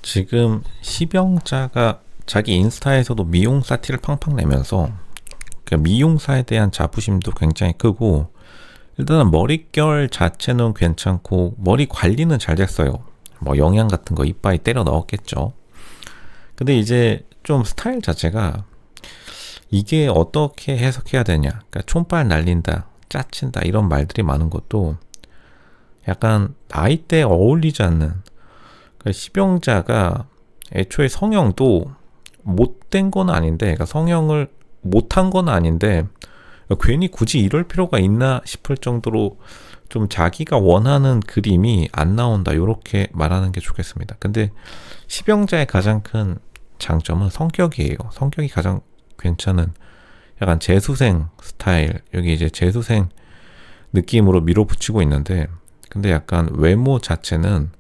지금 시병자가 자기 인스타에서도 미용사 티를 팡팡 내면서 그 미용사에 대한 자부심도 굉장히 크고, 일단은 머릿결 자체는 괜찮고 머리 관리는 잘 됐어요. 뭐 영양 같은 거 이빠이 때려 넣었겠죠. 근데 이제 좀 스타일 자체가 이게 어떻게 해석해야 되냐, 그러니까 촌발 날린다, 짜친다 이런 말들이 많은 것도 약간 나이대에 어울리지 않는, 그러니까 시병자가 애초에 성형도 못된 건 아닌데, 그러니까 성형을 못한 건 아닌데 괜히 굳이 이럴 필요가 있나 싶을 정도로 좀 자기가 원하는 그림이 안 나온다, 이렇게 말하는 게 좋겠습니다. 근데 시병자의 가장 큰 장점은 성격이에요. 성격이 가장 괜찮은 약간 재수생 스타일, 여기 이제 재수생 느낌으로 밀어붙이고 있는데, 근데 약간 외모 자체는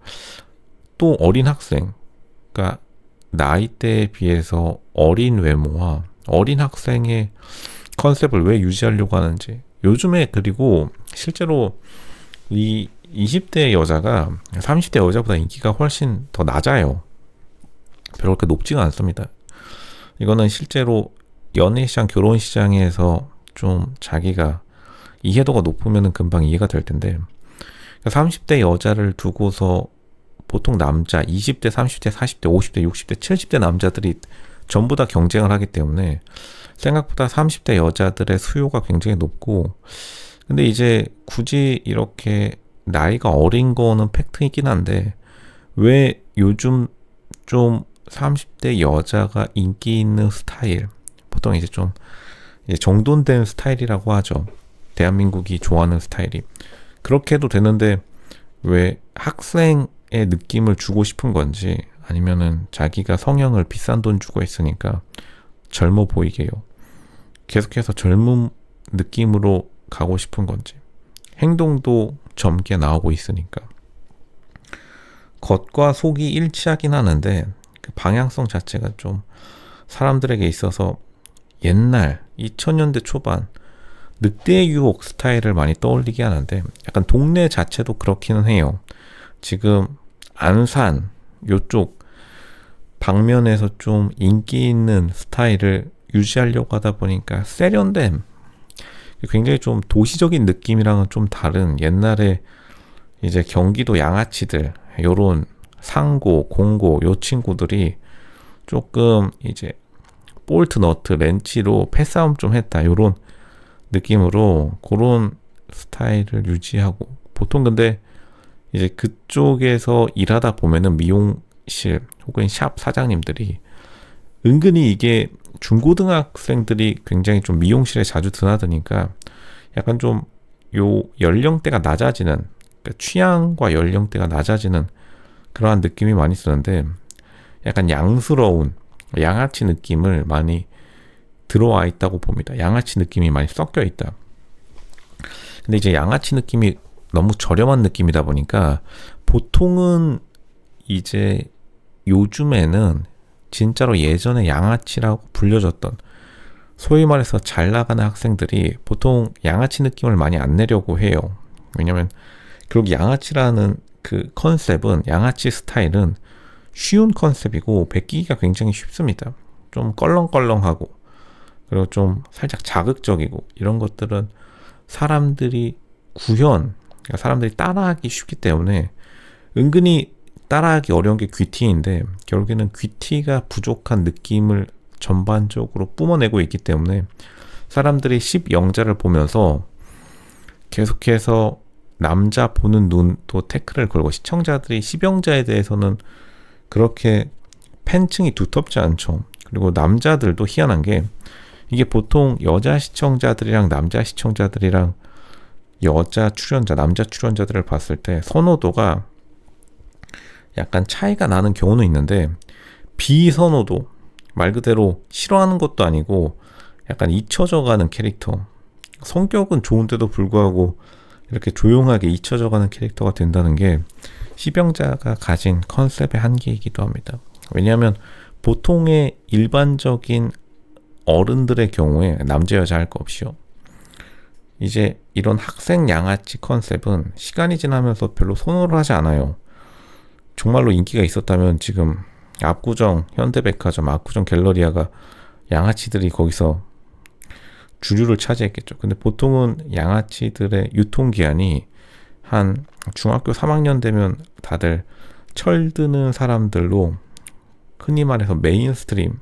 또 어린 학생, 그러니까 나이대에 비해서 어린 외모와 어린 학생의 컨셉을 왜 유지하려고 하는지. 요즘에 그리고 실제로 이 20대 여자가 30대 여자보다 인기가 훨씬 더 낮아요. 별로 그렇게 높지가 않습니다. 이거는 실제로 연애시장, 결혼시장에서 좀 자기가 이해도가 높으면 금방 이해가 될 텐데, 30대 여자를 두고서 보통 남자 20대, 30대, 40대, 50대, 60대, 70대 남자들이 전부 다 경쟁을 하기 때문에 생각보다 30대 여자들의 수요가 굉장히 높고, 근데 이제 굳이 이렇게 나이가 어린 거는 팩트이긴 한데 왜 요즘 좀 30대 여자가 인기 있는 스타일, 보통 이제 좀 이제 정돈된 스타일이라고 하죠. 대한민국이 좋아하는 스타일이 그렇게 해도 되는데 왜 학생의 느낌을 주고 싶은 건지, 아니면은 자기가 성형을 비싼 돈 주고 했으니까 젊어 보이게요, 계속해서 젊은 느낌으로 가고 싶은 건지, 행동도 젊게 나오고 있으니까 겉과 속이 일치하긴 하는데 그 방향성 자체가 좀 사람들에게 있어서 옛날 2000년대 초반 늑대의 유혹 스타일을 많이 떠올리게 하는데, 약간 동네 자체도 그렇기는 해요. 지금 안산 요쪽 방면에서 좀 인기 있는 스타일을 유지하려고 하다 보니까 세련됨, 굉장히 좀 도시적인 느낌이랑은 좀 다른, 옛날에 이제 경기도 양아치들, 요런 상고, 공고 요 친구들이 조금 이제 볼트 너트 렌치로 패싸움 좀 했다, 요런 느낌으로 그런 스타일을 유지하고, 보통 근데 이제 그쪽에서 일하다 보면은 미용실 혹은 샵 사장님들이 은근히 이게 중고등학생들이 굉장히 좀 미용실에 자주 드나드니까 약간 좀 요 연령대가 낮아지는, 그러니까 취향과 연령대가 낮아지는 그러한 느낌이 많이 쓰는데, 약간 양스러운 양아치 느낌을 많이 들어와 있다고 봅니다. 양아치 느낌이 많이 섞여 있다. 근데 이제 양아치 느낌이 너무 저렴한 느낌이다 보니까 보통은 이제 요즘에는 진짜로 예전에 양아치라고 불려졌던, 소위 말해서 잘 나가는 학생들이 보통 양아치 느낌을 많이 안 내려고 해요. 왜냐면 그리고 양아치라는 그 컨셉은, 양아치 스타일은 쉬운 컨셉이고 베끼기가 굉장히 쉽습니다. 좀 껄렁껄렁하고 그리고 좀 살짝 자극적이고, 이런 것들은 사람들이 그러니까 사람들이 따라하기 쉽기 때문에 은근히 따라하기 어려운 게 귀티인데, 결국에는 귀티가 부족한 느낌을 전반적으로 뿜어내고 있기 때문에 사람들이 10영자를 보면서 계속해서 남자 보는 눈도 태클을 걸고, 시청자들이 10영자에 대해서는 그렇게 팬층이 두텁지 않죠. 그리고 남자들도 희한한 게, 이게 보통 여자 시청자들이랑 남자 시청자들이랑 여자 출연자, 남자 출연자들을 봤을 때 선호도가 약간 차이가 나는 경우는 있는데, 비선호도, 말 그대로 싫어하는 것도 아니고 약간 잊혀져가는 캐릭터, 성격은 좋은데도 불구하고 이렇게 조용하게 잊혀져가는 캐릭터가 된다는 게 시병자가 가진 컨셉의 한계이기도 합니다. 왜냐하면 보통의 일반적인 어른들의 경우에 남자 여자 할 거 없이요, 이제 이런 학생 양아치 컨셉은 시간이 지나면서 별로 선호를 하지 않아요. 정말로 인기가 있었다면 지금 압구정 현대백화점, 압구정 갤러리아가 양아치들이 거기서 주류를 차지했겠죠. 근데 보통은 양아치들의 유통기한이 한 중학교 3학년 되면 다들 철드는 사람들로, 흔히 말해서 메인스트림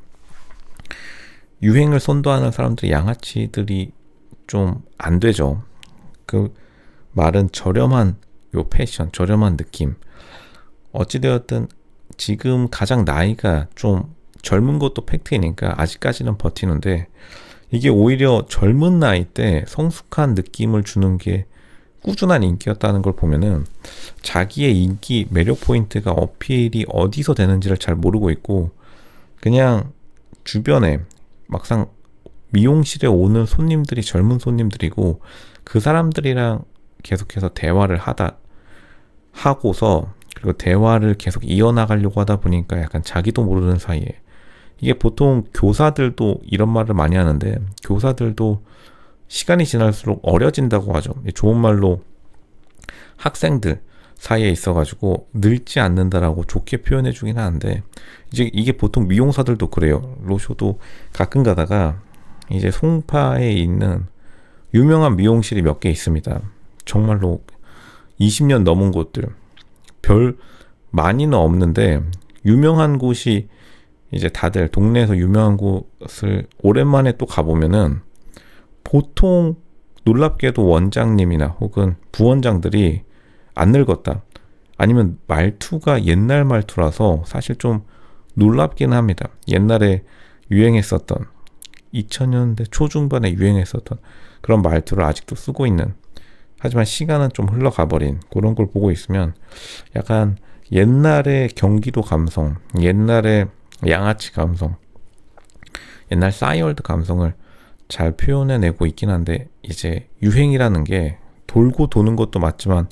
유행을 선도하는 사람들이 양아치들이 좀 안 되죠. 그 말은 저렴한 요 패션, 저렴한 느낌. 어찌되었든 지금 가장 나이가 좀 젊은 것도 팩트이니까 아직까지는 버티는데, 이게 오히려 젊은 나이 때 성숙한 느낌을 주는 게 꾸준한 인기였다는 걸 보면은 자기의 인기 매력 포인트가 어필이 어디서 되는지를 잘 모르고 있고, 그냥 주변에 막상 미용실에 오는 손님들이 젊은 손님들이고, 그 사람들이랑 계속해서 대화를 하고서, 그리고 대화를 계속 이어나가려고 하다 보니까 약간 자기도 모르는 사이에, 이게 보통 교사들도 이런 말을 많이 하는데, 교사들도 시간이 지날수록 어려진다고 하죠. 좋은 말로 학생들 사이에 있어가지고 늙지 않는다라고 좋게 표현해 주긴 하는데, 이제 이게 보통 미용사들도 그래요. 로쇼도 가끔 가다가 이제 송파에 있는 유명한 미용실이 몇 개 있습니다. 정말로 20년 넘은 곳들, 별 많이는 없는데 유명한 곳이, 이제 다들 동네에서 유명한 곳을 오랜만에 또 가보면은 보통 놀랍게도 원장님이나 혹은 부원장들이 안 늙었다, 아니면 말투가 옛날 말투라서 사실 좀 놀랍긴 합니다. 옛날에 유행했었던, 2000년대 초중반에 유행했었던 그런 말투를 아직도 쓰고 있는, 하지만 시간은 좀 흘러가버린 그런 걸 보고 있으면 약간 옛날의 경기도 감성, 옛날의 양아치 감성, 옛날 싸이월드 감성을 잘 표현해내고 있긴 한데, 이제 유행이라는 게 돌고 도는 것도 맞지만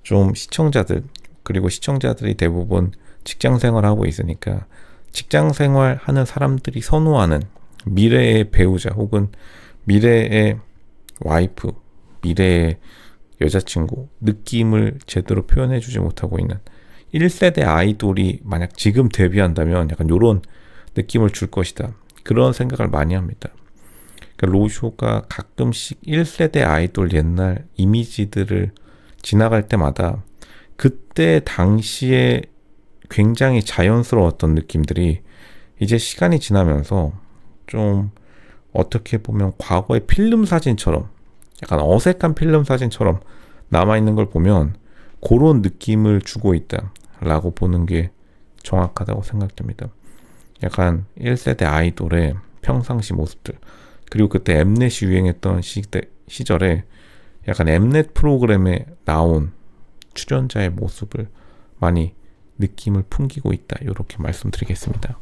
좀 시청자들, 그리고 시청자들이 대부분 직장 생활하고 있으니까 직장 생활하는 사람들이 선호하는 미래의 배우자 혹은 미래의 와이프, 미래의 여자친구 느낌을 제대로 표현해주지 못하고 있는 1세대 아이돌이 만약 지금 데뷔한다면 약간 요런 느낌을 줄 것이다, 그런 생각을 많이 합니다. 그러니까 로쇼가 가끔씩 1세대 아이돌 옛날 이미지들을 지나갈 때마다 그때 당시에 굉장히 자연스러웠던 느낌들이 이제 시간이 지나면서 좀 어떻게 보면 과거의 필름 사진처럼, 약간 어색한 필름 사진처럼 남아있는 걸 보면 그런 느낌을 주고 있다라고 보는 게 정확하다고 생각됩니다. 약간 1세대 아이돌의 평상시 모습들, 그리고 그때 엠넷이 유행했던 시절에 약간 엠넷 프로그램에 나온 출연자의 모습을 많이 느낌을 풍기고 있다, 이렇게 말씀드리겠습니다.